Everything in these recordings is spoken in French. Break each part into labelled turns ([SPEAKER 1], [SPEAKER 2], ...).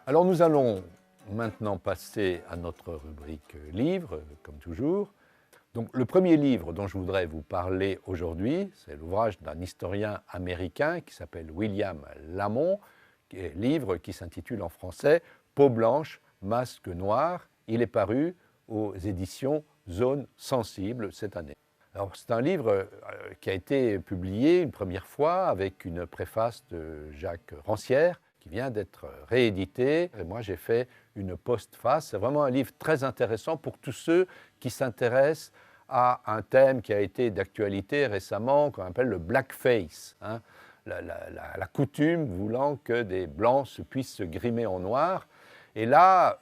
[SPEAKER 1] Alors nous allons maintenant passer à notre rubrique livre, comme toujours. Donc le premier livre dont je voudrais vous parler aujourd'hui, c'est l'ouvrage d'un historien américain qui s'appelle William Lamont, livre qui s'intitule en français « Peau blanche, masque noir ». Il est paru aux éditions Zone Sensible cette année. Alors, c'est un livre qui a été publié une première fois avec une préface de Jacques Rancière qui vient d'être réédité. Et moi, j'ai fait une postface. C'est vraiment un livre très intéressant pour tous ceux qui s'intéressent à un thème qui a été d'actualité récemment, qu'on appelle le blackface. Hein, la coutume voulant que des Blancs puissent se grimer en noir. Et là,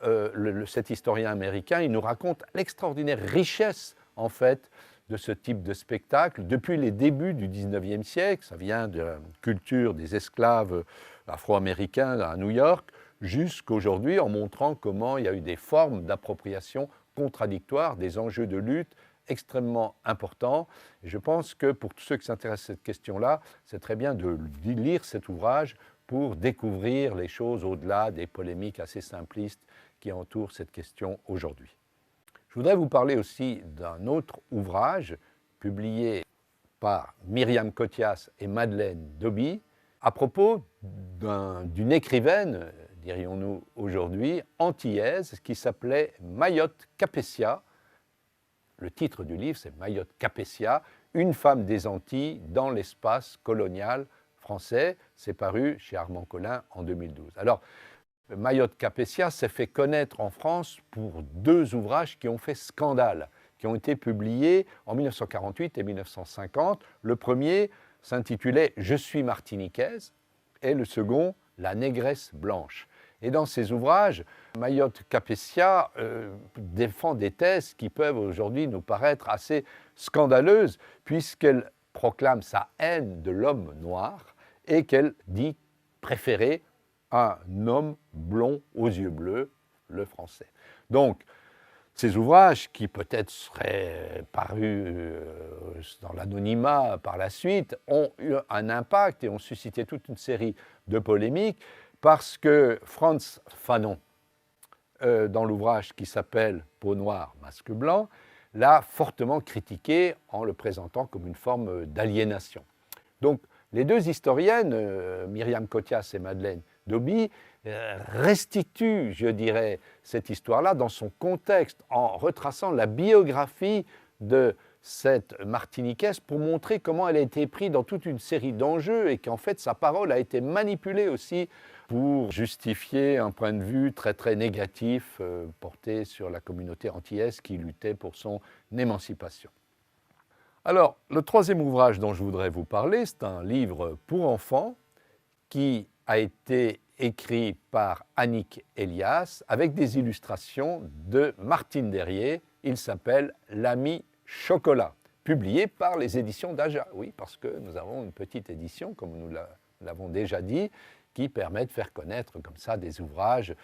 [SPEAKER 1] cet historien américain, il nous raconte l'extraordinaire richesse, en fait, de ce type de spectacle depuis les débuts du 19e siècle. Ça vient de la culture des esclaves afro-américains à New York jusqu'aujourd'hui, en montrant comment il y a eu des formes d'appropriation contradictoires, des enjeux de lutte extrêmement importants. Et je pense que pour tous ceux qui s'intéressent à cette question-là, c'est très bien de lire cet ouvrage pour découvrir les choses au-delà des polémiques assez simplistes qui entourent cette question aujourd'hui. Je voudrais vous parler aussi d'un autre ouvrage publié par Myriam Cothias et Madeleine Doby à propos d'une écrivaine, dirions-nous aujourd'hui, antillaise, qui s'appelait Mayotte Capessia. Le titre du livre, c'est Mayotte Capessia, une femme des Antilles dans l'espace colonial français. C'est paru chez Armand Collin en 2012. Alors, Mayotte Capessia s'est fait connaître en France pour deux ouvrages qui ont fait scandale, qui ont été publiés en 1948 et 1950. Le premier s'intitulait « Je suis martiniquaise » et le second « La négresse blanche ». Et dans ces ouvrages, Mayotte Capessia défend des thèses qui peuvent aujourd'hui nous paraître assez scandaleuses, puisqu'elle proclame sa haine de l'homme noir et qu'elle dit préférer un homme blond aux yeux bleus, le français. Donc, ces ouvrages, qui peut-être seraient parus dans l'anonymat par la suite, ont eu un impact et ont suscité toute une série de polémiques parce que Frantz Fanon, dans l'ouvrage qui s'appelle « Peau noire, masque blanc », l'a fortement critiqué en le présentant comme une forme d'aliénation. Donc, les deux historiennes, Myriam Cothias et Madeleine Doby, restituent, je dirais, cette histoire-là dans son contexte en retraçant la biographie de cette Martiniquaise pour montrer comment elle a été prise dans toute une série d'enjeux et qu'en fait sa parole a été manipulée aussi pour justifier un point de vue très très négatif porté sur la communauté antillaise qui luttait pour son émancipation. Alors, le troisième ouvrage dont je voudrais vous parler, c'est un livre pour enfants qui a été écrit par Annick Elias avec des illustrations de Martine Derrier. Il s'appelle « L'ami chocolat », publié par les éditions d'Aja. Oui, parce que nous avons une petite édition, comme nous l'avons déjà dit, qui permet de faire connaître comme ça des ouvrages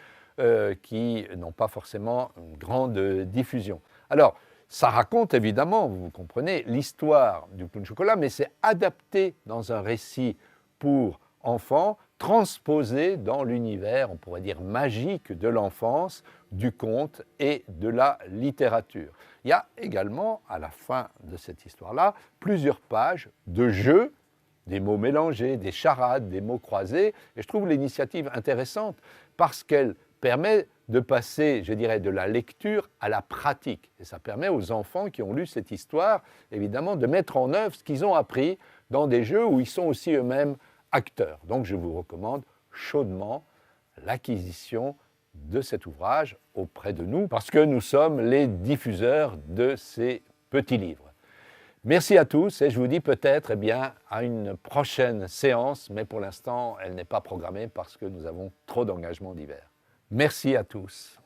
[SPEAKER 1] qui n'ont pas forcément une grande diffusion. Alors, ça raconte évidemment, vous comprenez, l'histoire du clown chocolat, mais c'est adapté dans un récit pour enfants, transposé dans l'univers, on pourrait dire magique de l'enfance, du conte et de la littérature. Il y a également, à la fin de cette histoire-là, plusieurs pages de jeux, des mots mélangés, des charades, des mots croisés, et je trouve l'initiative intéressante parce qu'elle permet de passer, je dirais, de la lecture à la pratique. Et ça permet aux enfants qui ont lu cette histoire, évidemment, de mettre en œuvre ce qu'ils ont appris dans des jeux où ils sont aussi eux-mêmes acteurs. Donc je vous recommande chaudement l'acquisition de cet ouvrage auprès de nous, parce que nous sommes les diffuseurs de ces petits livres. Merci à tous et je vous dis peut-être à une prochaine séance, mais pour l'instant, elle n'est pas programmée parce que nous avons trop d'engagements divers. Merci à tous.